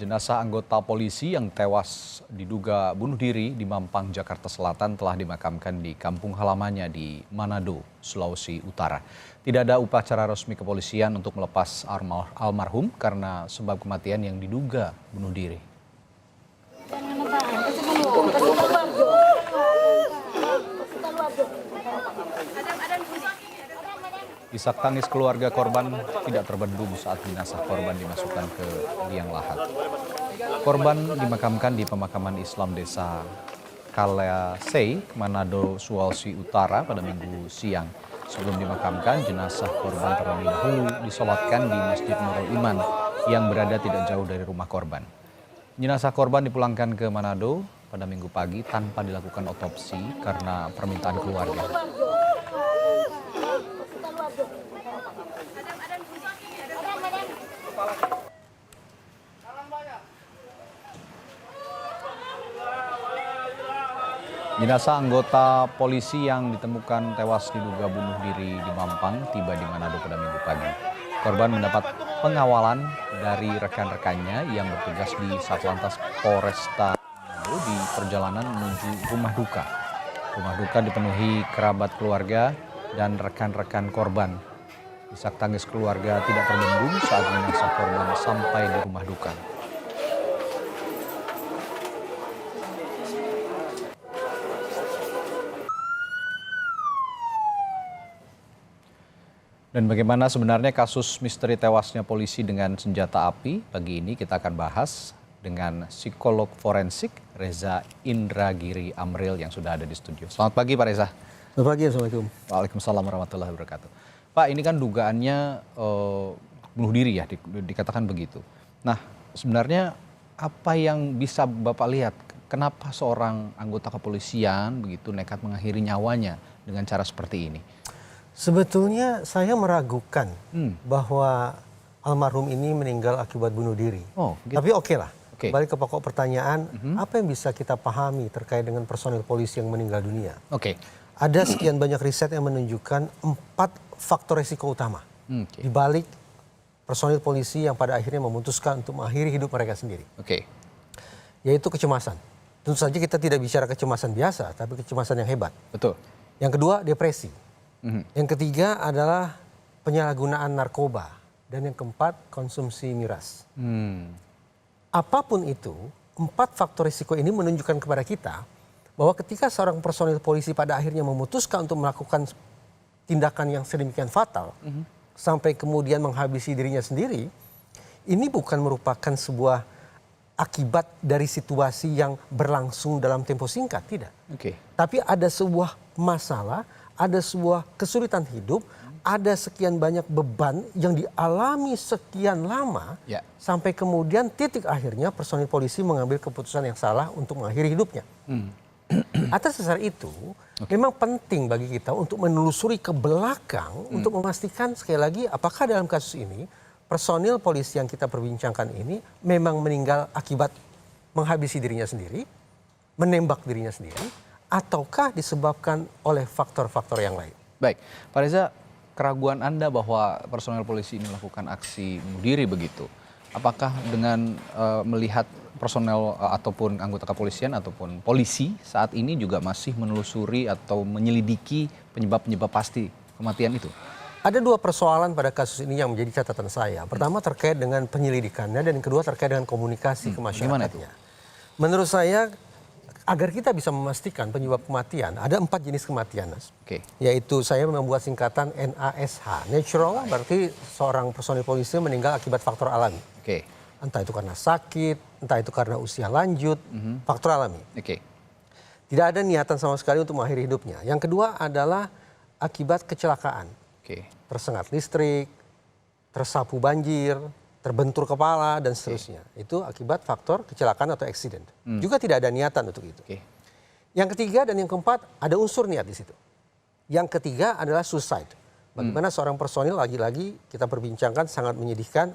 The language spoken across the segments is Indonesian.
Jenazah anggota polisi yang tewas diduga bunuh diri di Mampang, Jakarta Selatan telah dimakamkan di kampung halamannya di Manado, Sulawesi Utara. Tidak ada upacara resmi kepolisian untuk melepas almarhum karena sebab kematian yang diduga bunuh diri. Isak tangis keluarga korban tidak terbendung saat jenazah korban dimasukkan ke liang lahat. Korban dimakamkan di pemakaman Islam Desa Kalasei, Manado, Sulawesi Utara pada Minggu siang. Sebelum dimakamkan, jenazah korban terlebih dahulu disolatkan di Masjid Nurul Iman yang berada tidak jauh dari rumah korban. Jenazah korban dipulangkan ke Manado pada Minggu pagi tanpa dilakukan otopsi karena permintaan keluarga. Jenazah anggota polisi yang ditemukan tewas diduga bunuh diri di Mampang tiba di Manado pada Minggu pagi. Korban mendapat pengawalan dari rekan-rekannya yang bertugas di Satlantas Polresta Manado di perjalanan menuju rumah duka. Rumah duka dipenuhi kerabat keluarga dan rekan-rekan korban. Isak tangis keluarga tidak terbendung saat jenazah korban sampai di rumah duka. Dan bagaimana sebenarnya kasus misteri tewasnya polisi dengan senjata api? Pagi ini kita akan bahas dengan psikolog forensik Reza Indragiri Amril yang sudah ada di studio. Selamat pagi Pak Reza. Selamat pagi, Assalamualaikum. Waalaikumsalam warahmatullahi wabarakatuh. Pak, ini kan dugaannya bunuh diri ya, dikatakan begitu. Nah, sebenarnya apa yang bisa Bapak lihat? Kenapa seorang anggota kepolisian begitu nekat mengakhiri nyawanya dengan cara seperti ini? Sebetulnya saya meragukan bahwa almarhum ini meninggal akibat bunuh diri. Oh, gitu. Tapi oke lah, Oke. balik ke pokok pertanyaan, apa yang bisa kita pahami terkait dengan personil polisi yang meninggal dunia? Oke. Ada sekian banyak riset yang menunjukkan 4 faktor risiko utama di balik personil polisi yang pada akhirnya memutuskan untuk mengakhiri hidup mereka sendiri. Oke. Yaitu kecemasan. Tentu saja kita tidak bicara kecemasan biasa, tapi kecemasan yang hebat. Betul. Yang kedua, depresi. Yang ketiga adalah penyalahgunaan narkoba. Dan yang keempat, konsumsi miras. Apapun itu, 4 faktor risiko ini menunjukkan kepada kita bahwa ketika seorang personil polisi pada akhirnya memutuskan untuk melakukan tindakan yang sedemikian fatal, sampai kemudian menghabisi dirinya sendiri, ini bukan merupakan sebuah akibat dari situasi yang berlangsung dalam tempo singkat, tidak. Tapi ada sebuah masalah, ada sebuah kesulitan hidup, ada sekian banyak beban yang dialami sekian lama, sampai kemudian titik akhirnya personil polisi mengambil keputusan yang salah untuk mengakhiri hidupnya. Atas dasar itu, memang penting bagi kita untuk menelusuri ke belakang untuk memastikan sekali lagi apakah dalam kasus ini personil polisi yang kita perbincangkan ini memang meninggal akibat menghabisi dirinya sendiri, menembak dirinya sendiri, ataukah disebabkan oleh faktor-faktor yang lain. Baik, Pak Reza, keraguan Anda bahwa personel polisi ini melakukan aksi bunuh diri begitu, apakah dengan melihat personel ataupun anggota kepolisian ataupun polisi saat ini juga masih menelusuri atau menyelidiki penyebab-penyebab pasti kematian itu? Ada 2 persoalan pada kasus ini yang menjadi catatan saya. Pertama terkait dengan penyelidikannya dan yang kedua terkait dengan komunikasi ke masyarakatnya. Menurut saya, agar kita bisa memastikan penyebab kematian, ada 4 jenis kematian, Mas. Yaitu saya membuat singkatan NASH. Natural berarti seorang personil polisi meninggal akibat faktor alami. Entah itu karena sakit, entah itu karena usia lanjut, faktor alami. Tidak ada niatan sama sekali untuk mengakhiri hidupnya. Yang kedua adalah akibat kecelakaan. Tersengat listrik, tersapu banjir, terbentur kepala dan seterusnya. Itu akibat faktor kecelakaan atau accident. Juga tidak ada niatan untuk itu. Yang ketiga dan yang keempat ada unsur niat di situ. Yang ketiga adalah suicide. Bagaimana seorang personil lagi-lagi kita perbincangkan sangat menyedihkan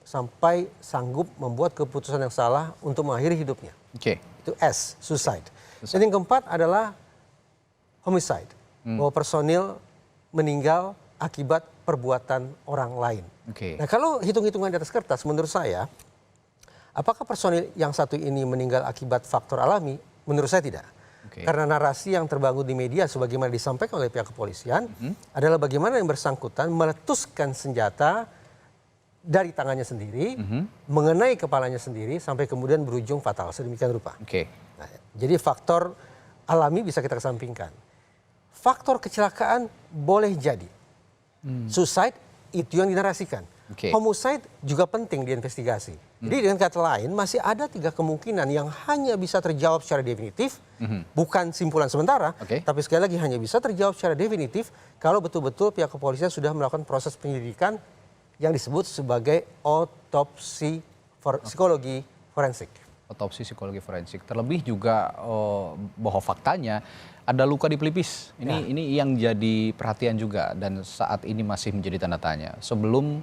sampai sanggup membuat keputusan yang salah untuk mengakhiri hidupnya. Itu S, suicide. Dan yang keempat adalah homicide. Bahwa personil meninggal akibat perbuatan orang lain. Nah, kalau hitung-hitungan di atas kertas, menurut saya Apakah personil yang satu ini meninggal akibat faktor alami? Menurut saya tidak. Karena narasi yang terbangun di media sebagaimana disampaikan oleh pihak kepolisian adalah bagaimana yang bersangkutan meletuskan senjata dari tangannya sendiri, mengenai kepalanya sendiri sampai kemudian berujung fatal sedemikian rupa. Nah, jadi faktor alami bisa kita kesampingkan. Faktor kecelakaan boleh jadi. Suicide itu yang dinarasikan. Homicide juga penting diinvestigasi. Jadi dengan kata lain masih ada 3 kemungkinan yang hanya bisa terjawab secara definitif, bukan simpulan sementara, tapi sekali lagi hanya bisa terjawab secara definitif kalau betul-betul pihak kepolisian sudah melakukan proses penyelidikan yang disebut sebagai otopsi psikologi forensik. Otopsi psikologi forensik. Terlebih juga bahwa faktanya ada luka di pelipis. Ini yang jadi perhatian juga dan saat ini masih menjadi tanda tanya. Sebelum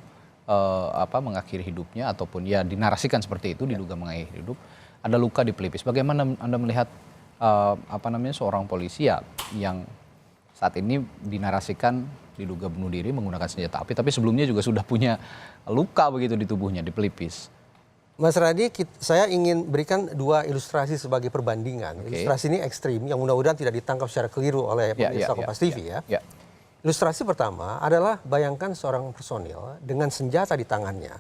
mengakhiri hidupnya ataupun ya dinarasikan seperti itu, diduga mengakhiri hidup, ada luka di pelipis. Bagaimana Anda melihat seorang polisi yang saat ini dinarasikan diduga bunuh diri menggunakan senjata api, tapi sebelumnya juga sudah punya luka begitu di tubuhnya, di pelipis. Mas Radi, saya ingin berikan 2 ilustrasi sebagai perbandingan. Ilustrasi ini ekstrim yang mudah-mudahan tidak ditangkap secara keliru oleh pemirsa Kompas TV ya. Ilustrasi pertama adalah bayangkan seorang personil dengan senjata di tangannya.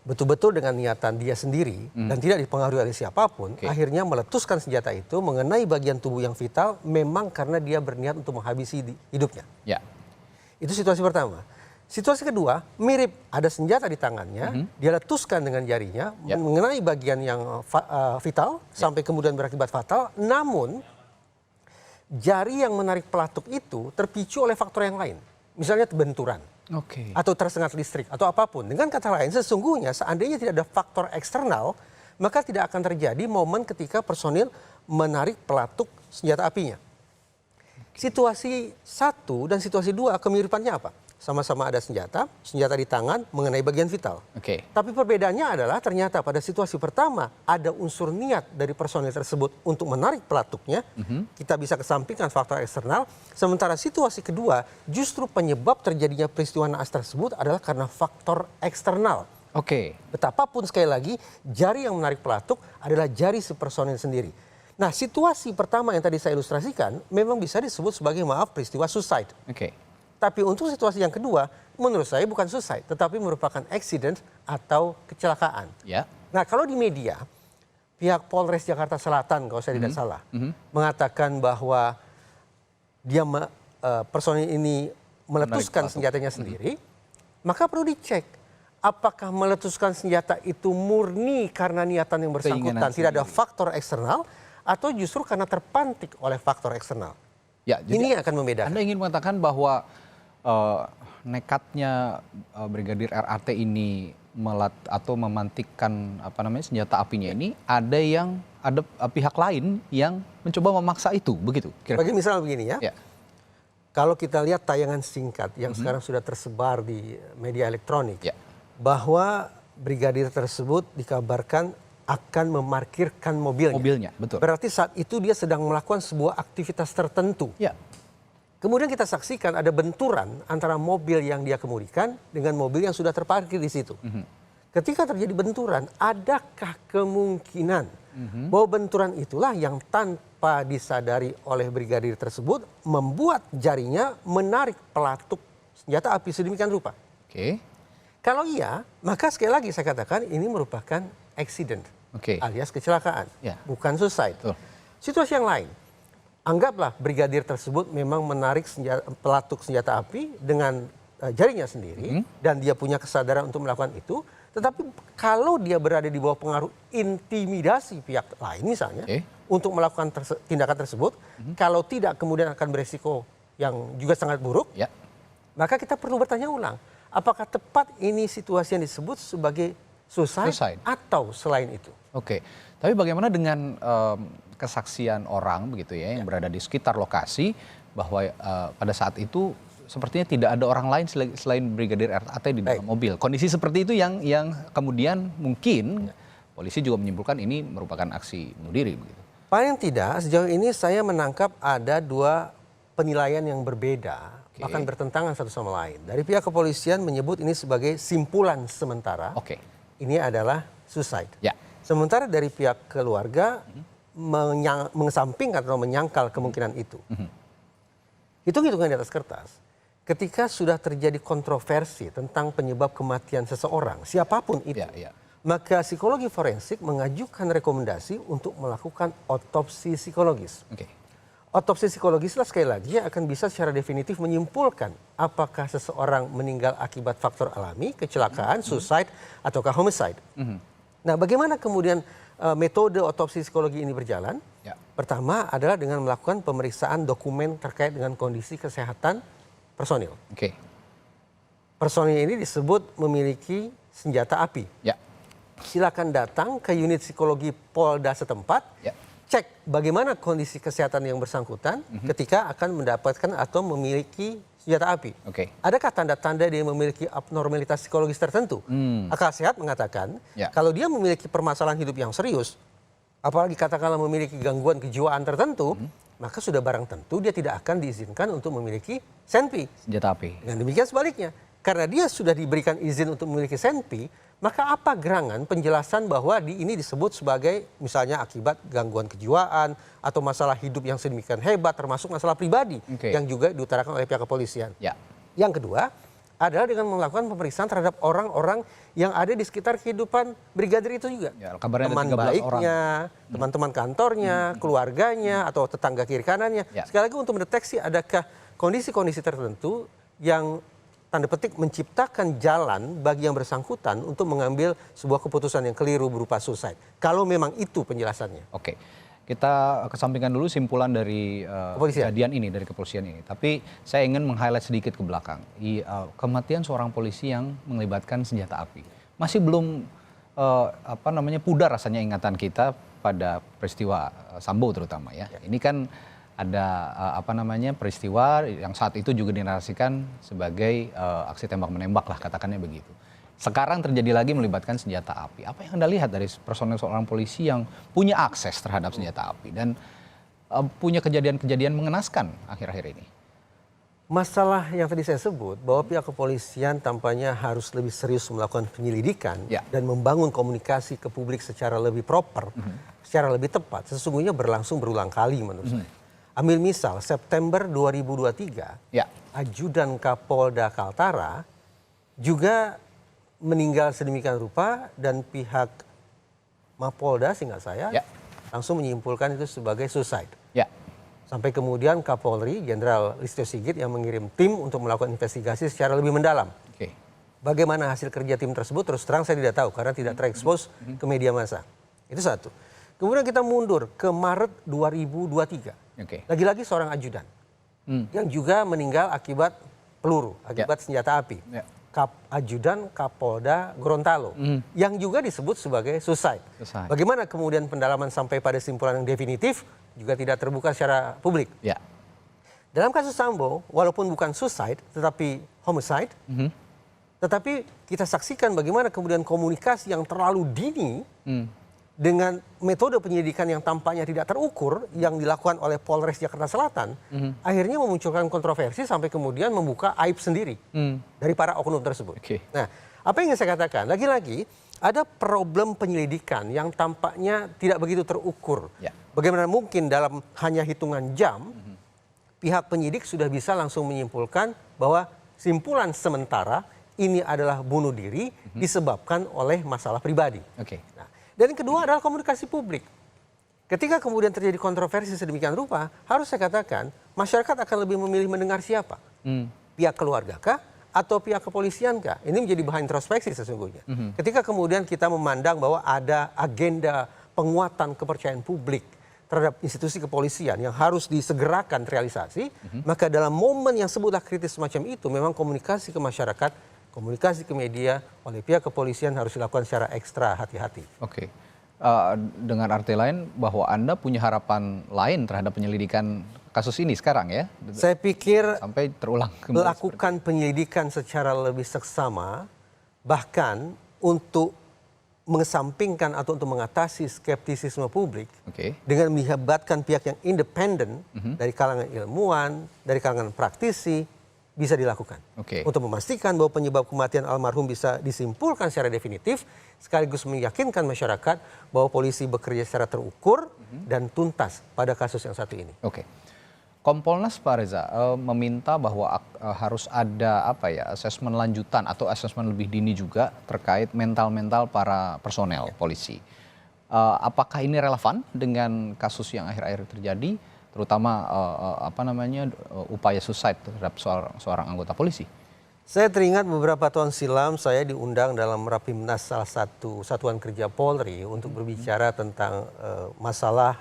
Betul-betul dengan niatan dia sendiri dan tidak dipengaruhi oleh siapapun, akhirnya meletuskan senjata itu mengenai bagian tubuh yang vital memang karena dia berniat untuk menghabisi hidupnya. Itu situasi pertama. Situasi kedua, mirip, ada senjata di tangannya, dia letuskan dengan jarinya mengenai bagian yang vital sampai kemudian berakibat fatal, namun jari yang menarik pelatuk itu terpicu oleh faktor yang lain. Misalnya benturan. Atau tersengat listrik atau apapun. Dengan kata lain, sesungguhnya seandainya tidak ada faktor eksternal, maka tidak akan terjadi momen ketika personil menarik pelatuk senjata apinya. Situasi 1 dan situasi 2 kemiripannya apa? Sama-sama ada senjata di tangan mengenai bagian vital. Tapi perbedaannya adalah ternyata pada situasi pertama ada unsur niat dari personil tersebut untuk menarik pelatuknya. Kita bisa kesampingkan faktor eksternal. Sementara situasi kedua justru penyebab terjadinya peristiwa naas tersebut adalah karena faktor eksternal. Betapapun sekali lagi jari yang menarik pelatuk adalah jari si personil sendiri. Nah, situasi pertama yang tadi saya ilustrasikan memang bisa disebut sebagai peristiwa suicide. Tapi untuk situasi yang kedua, menurut saya bukan suicide, tetapi merupakan accident atau kecelakaan. Nah, kalau di media, pihak Polres Jakarta Selatan, kalau saya tidak salah, mengatakan bahwa dia personil ini meletuskan senjatanya sendiri, maka perlu dicek. Apakah meletuskan senjata itu murni karena niatan yang bersangkutan, tidak ada faktor eksternal, atau justru karena terpantik oleh faktor eksternal? Ini yang akan membedakan. Anda ingin mengatakan bahwa nekatnya Brigadir RAT ini memantikkan senjata apinya ini ada pihak lain yang mencoba memaksa itu, begitu? Bagi misal begini ya. Kalau kita lihat tayangan singkat yang sekarang sudah tersebar di media elektronik, bahwa brigadir tersebut dikabarkan akan memarkirkan mobilnya. Betul. Berarti saat itu dia sedang melakukan sebuah aktivitas tertentu. Kemudian kita saksikan ada benturan antara mobil yang dia kemudikan dengan mobil yang sudah terparkir di situ. Ketika terjadi benturan, adakah kemungkinan bahwa benturan itulah yang tanpa disadari oleh brigadir tersebut membuat jarinya menarik pelatuk senjata api sedemikian rupa? Kalau iya, maka sekali lagi saya katakan ini merupakan accident alias kecelakaan, bukan suicide. Situasi yang lain. Anggaplah brigadir tersebut memang menarik pelatuk senjata api dengan jarinya sendiri dan dia punya kesadaran untuk melakukan itu. Tetapi kalau dia berada di bawah pengaruh intimidasi pihak lain misalnya untuk melakukan tindakan tersebut, kalau tidak kemudian akan beresiko yang juga sangat buruk, maka kita perlu bertanya ulang. Apakah tepat ini situasi yang disebut sebagai suicide atau selain itu? Tapi bagaimana dengan kesaksian orang begitu ya yang berada di sekitar lokasi bahwa pada saat itu sepertinya tidak ada orang lain selain Brigadir RAT di dalam mobil. Kondisi seperti itu yang kemudian mungkin polisi juga menyimpulkan ini merupakan aksi bunuh diri begitu. Paling tidak sejauh ini saya menangkap ada 2 penilaian yang berbeda, bahkan bertentangan satu sama lain. Dari pihak kepolisian menyebut ini sebagai simpulan sementara. Ini adalah suicide. Ya. Sementara dari pihak keluarga mengesampingkan atau menyangkal kemungkinan itu. Hitung-hitungan di atas kertas, ketika sudah terjadi kontroversi tentang penyebab kematian seseorang, siapapun itu, maka psikologi forensik mengajukan rekomendasi untuk melakukan otopsi psikologis. Otopsi psikologis sekali lagi akan bisa secara definitif menyimpulkan apakah seseorang meninggal akibat faktor alami, kecelakaan, suicide, ataukah homicide. Nah, bagaimana kemudian metode otopsi psikologi ini berjalan? Pertama adalah dengan melakukan pemeriksaan dokumen terkait dengan kondisi kesehatan personil. Personil ini disebut memiliki senjata api. Silakan datang ke unit psikologi Polda setempat, cek bagaimana kondisi kesehatan yang bersangkutan ketika akan mendapatkan atau memiliki senjata api. Adakah tanda-tanda dia memiliki abnormalitas psikologis tertentu? Akal sehat mengatakan kalau dia memiliki permasalahan hidup yang serius, apalagi katakanlah memiliki gangguan kejiwaan tertentu, maka sudah barang tentu dia tidak akan diizinkan untuk memiliki senpi. Senjata api. Dan demikian sebaliknya. Karena dia sudah diberikan izin untuk memiliki senpi, maka apa gerangan penjelasan bahwa ini disebut sebagai misalnya akibat gangguan kejiwaan atau masalah hidup yang sedemikian hebat, termasuk masalah pribadi yang juga diutarakan oleh pihak kepolisian. Yang kedua adalah dengan melakukan pemeriksaan terhadap orang-orang yang ada di sekitar kehidupan brigadir itu juga. Teman baiknya, teman-teman kantornya, keluarganya, atau tetangga kiri kanannya. Sekali lagi untuk mendeteksi adakah kondisi-kondisi tertentu yang tanda petik menciptakan jalan bagi yang bersangkutan untuk mengambil sebuah keputusan yang keliru berupa suicide. Kalau memang itu penjelasannya. Kita kesampingkan dulu simpulan dari kejadian ini, dari kepolisian ini. Tapi saya ingin meng-highlight sedikit ke belakang. Kematian seorang polisi yang melibatkan senjata api. Masih belum pudar rasanya ingatan kita pada peristiwa Sambo terutama ya. Ini kan ada peristiwa yang saat itu juga dinarasikan sebagai aksi tembak menembak lah, katakannya begitu. Sekarang terjadi lagi melibatkan senjata api. Apa yang Anda lihat dari personel seorang polisi yang punya akses terhadap senjata api dan punya kejadian-kejadian mengenaskan akhir-akhir ini? Masalah yang tadi saya sebut bahwa pihak kepolisian tampaknya harus lebih serius melakukan penyelidikan dan membangun komunikasi ke publik secara lebih proper, secara lebih tepat. Sesungguhnya berlangsung berulang kali menurut saya. Ambil misal September 2023, ajudan Kapolda Kaltara juga meninggal sedemikian rupa dan pihak Mapolda seingat saya langsung menyimpulkan itu sebagai suicide. Sampai kemudian Kapolri Jenderal Listio Sigit yang mengirim tim untuk melakukan investigasi secara lebih mendalam. Bagaimana hasil kerja tim tersebut terus terang saya tidak tahu karena tidak terekspos ke media massa. Itu satu. Kemudian kita mundur ke Maret 2023. Lagi-lagi seorang ajudan yang juga meninggal akibat peluru, akibat senjata api. Ajudan Kapolda Gorontalo yang juga disebut sebagai suicide. Bagaimana kemudian pendalaman sampai pada simpulan yang definitif juga tidak terbuka secara publik. Dalam kasus Sambo, walaupun bukan suicide tetapi homicide, tetapi kita saksikan bagaimana kemudian komunikasi yang terlalu dini dengan metode penyelidikan yang tampaknya tidak terukur yang dilakukan oleh Polres Jakarta Selatan, akhirnya memunculkan kontroversi sampai kemudian membuka aib sendiri dari para oknum tersebut. Nah, apa yang ingin saya katakan? Lagi-lagi ada problem penyelidikan yang tampaknya tidak begitu terukur. Bagaimana mungkin dalam hanya hitungan jam, pihak penyidik sudah bisa langsung menyimpulkan bahwa simpulan sementara ini adalah bunuh diri disebabkan oleh masalah pribadi. Nah, dan yang kedua adalah komunikasi publik. Ketika kemudian terjadi kontroversi sedemikian rupa, harus saya katakan masyarakat akan lebih memilih mendengar siapa? Pihak keluarga kah? Atau pihak kepolisian kah? Ini menjadi bahan introspeksi sesungguhnya. Ketika kemudian kita memandang bahwa ada agenda penguatan kepercayaan publik terhadap institusi kepolisian yang harus disegerakan realisasi, maka dalam momen yang sebutlah kritis semacam itu, memang komunikasi ke masyarakat, komunikasi ke media oleh pihak kepolisian harus dilakukan secara ekstra hati-hati. Dengan arti lain bahwa Anda punya harapan lain terhadap penyelidikan kasus ini sekarang ya? Saya pikir sampai terulang melakukan penyelidikan secara lebih seksama, bahkan untuk mengesampingkan atau untuk mengatasi skeptisisme publik dengan melibatkan pihak yang independen dari kalangan ilmuwan, dari kalangan praktisi, bisa dilakukan. Untuk memastikan bahwa penyebab kematian almarhum bisa disimpulkan secara definitif, sekaligus meyakinkan masyarakat bahwa polisi bekerja secara terukur dan tuntas pada kasus yang satu ini. Kompolnas Pak Reza meminta bahwa harus ada asesmen lanjutan atau asesmen lebih dini juga terkait mental para personel polisi. Apakah ini relevan dengan kasus yang akhir-akhir terjadi? Terutama upaya suicide terhadap seorang anggota polisi. Saya teringat beberapa tahun silam saya diundang dalam Rapimnas salah satu satuan kerja Polri untuk berbicara tentang masalah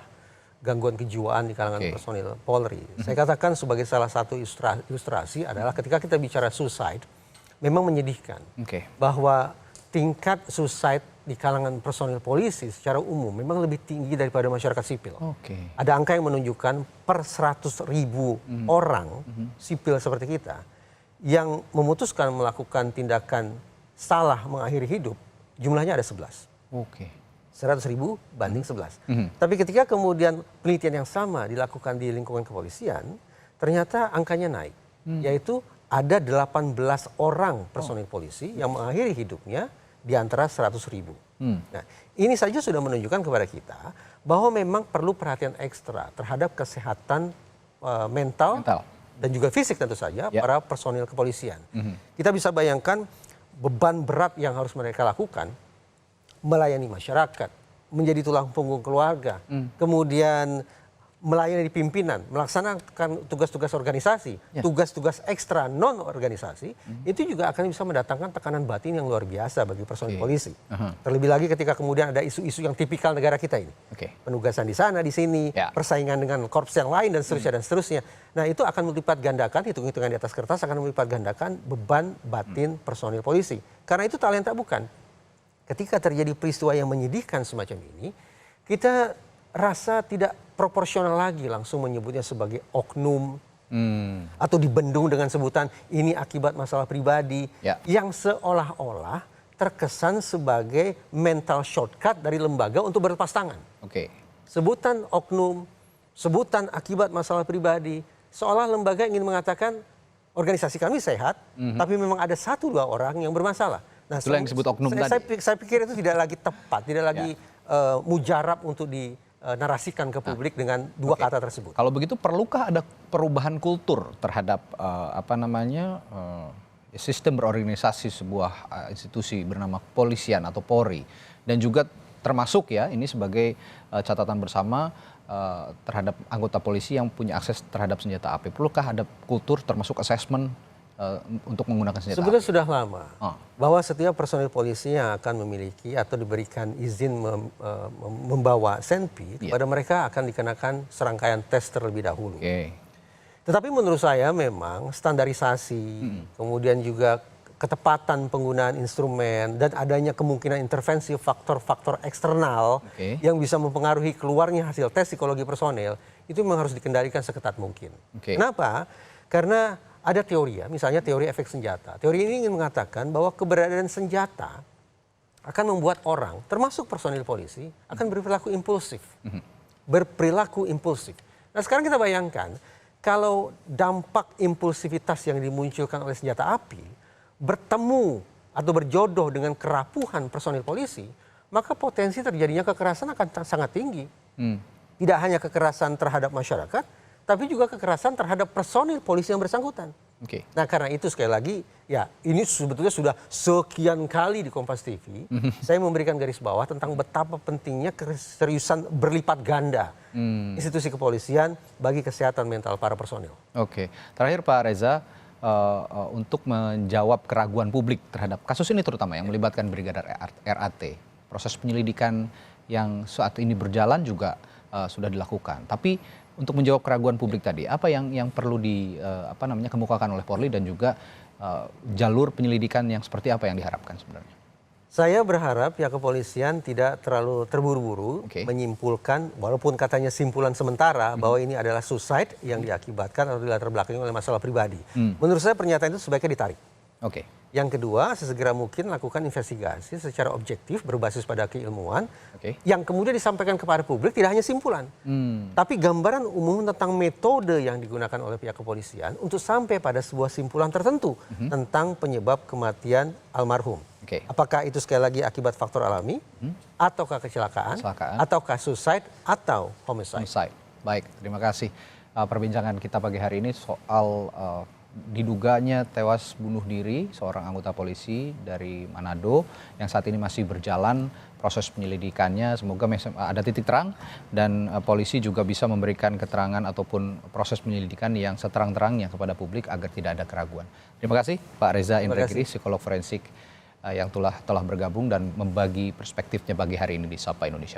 gangguan kejiwaan di kalangan personil Polri. Saya katakan sebagai salah satu ilustrasi adalah ketika kita bicara suicide, memang menyedihkan bahwa tingkat suicide di kalangan personil polisi secara umum memang lebih tinggi daripada masyarakat sipil. Ada angka yang menunjukkan per 100.000 orang sipil seperti kita yang memutuskan melakukan tindakan salah mengakhiri hidup, jumlahnya ada 11. 100.000 banding 11. Tapi ketika kemudian penelitian yang sama dilakukan di lingkungan kepolisian, ternyata angkanya naik. Yaitu ada 18 orang personil polisi yang mengakhiri hidupnya di antara 100.000. Nah, ini saja sudah menunjukkan kepada kita bahwa memang perlu perhatian ekstra terhadap kesehatan mental dan juga fisik tentu saja para personil kepolisian. Kita bisa bayangkan beban berat yang harus mereka lakukan, melayani masyarakat, menjadi tulang punggung keluarga, kemudian melayani pimpinan, melaksanakan tugas-tugas organisasi, tugas-tugas ekstra non-organisasi, itu juga akan bisa mendatangkan tekanan batin yang luar biasa bagi personil polisi. Terlebih lagi ketika kemudian ada isu-isu yang tipikal negara kita ini. Penugasan di sana, di sini, persaingan dengan korps yang lain, dan seterusnya, dan seterusnya. Nah, itu akan melipat gandakan, hitung-hitungan di atas kertas akan melipat gandakan beban batin personil polisi. Karena itu talenta bukan. Ketika terjadi peristiwa yang menyedihkan semacam ini, kita rasa tidak proporsional lagi langsung menyebutnya sebagai oknum atau dibendung dengan sebutan ini akibat masalah pribadi yang seolah-olah terkesan sebagai mental shortcut dari lembaga untuk berlepas tangan. Sebutan oknum, sebutan akibat masalah pribadi, seolah lembaga ingin mengatakan organisasi kami sehat, tapi memang ada 1-2 orang yang bermasalah. Nah, itulah yang disebut oknum tadi. Saya pikir itu tidak lagi tepat, tidak lagi mujarab untuk dinarasikan ke publik dengan 2 kata tersebut. Kalau begitu perlukah ada perubahan kultur terhadap sistem berorganisasi sebuah institusi bernama kepolisian atau Polri, dan juga termasuk ini sebagai catatan bersama terhadap anggota polisi yang punya akses terhadap senjata api. Perlukah ada kultur termasuk assessment untuk menggunakan senjata api? Sebetulnya sudah lama bahwa setiap personil polisi yang akan memiliki atau diberikan izin membawa senpi, kepada mereka akan dikenakan serangkaian tes terlebih dahulu. Tetapi menurut saya memang standarisasi, kemudian juga ketepatan penggunaan instrumen, dan adanya kemungkinan intervensi faktor-faktor eksternal yang bisa mempengaruhi keluarnya hasil tes psikologi personil, itu memang harus dikendalikan seketat mungkin. Kenapa? Karena ada teori misalnya teori efek senjata. Teori ini ingin mengatakan bahwa keberadaan senjata akan membuat orang, termasuk personil polisi, akan berperilaku impulsif. Nah, sekarang kita bayangkan, kalau dampak impulsivitas yang dimunculkan oleh senjata api bertemu atau berjodoh dengan kerapuhan personil polisi, maka potensi terjadinya kekerasan akan sangat tinggi. Tidak hanya kekerasan terhadap masyarakat, tapi juga kekerasan terhadap personil polisi yang bersangkutan. Nah, karena itu sekali lagi, ini sebetulnya sudah sekian kali di Kompas TV, saya memberikan garis bawah tentang betapa pentingnya keseriusan berlipat ganda institusi kepolisian bagi kesehatan mental para personil. Terakhir Pak Reza, untuk menjawab keraguan publik terhadap kasus ini terutama yang melibatkan Brigadir RAT, proses penyelidikan yang saat ini berjalan juga sudah dilakukan. Tapi untuk menjawab keraguan publik tadi, apa yang perlu dikemukakan oleh Polri, dan juga jalur penyelidikan yang seperti apa yang diharapkan sebenarnya? Saya berharap pihak kepolisian tidak terlalu terburu-buru menyimpulkan, walaupun katanya simpulan sementara bahwa ini adalah suicide yang diakibatkan atau dilatar belakangi oleh masalah pribadi. Menurut saya pernyataan itu sebaiknya ditarik. Oke. Yang kedua, sesegera mungkin lakukan investigasi secara objektif berbasis pada keilmuan Oke. yang kemudian disampaikan kepada publik tidak hanya simpulan, tapi gambaran umum tentang metode yang digunakan oleh pihak kepolisian untuk sampai pada sebuah simpulan tertentu tentang penyebab kematian almarhum. Oke. Apakah itu sekali lagi akibat faktor alami, ataukah kecelakaan, ataukah suicide, atau homicide. Homicide. Baik, terima kasih. Perbincangan kita pagi hari ini soal diduganya tewas bunuh diri seorang anggota polisi dari Manado yang saat ini masih berjalan proses penyelidikannya. Semoga ada titik terang dan polisi juga bisa memberikan keterangan ataupun proses penyelidikan yang seterang-terangnya kepada publik agar tidak ada keraguan. Terima kasih Pak Reza Indragiri, psikolog forensik yang telah bergabung dan membagi perspektifnya pagi hari ini di Sapa Indonesia.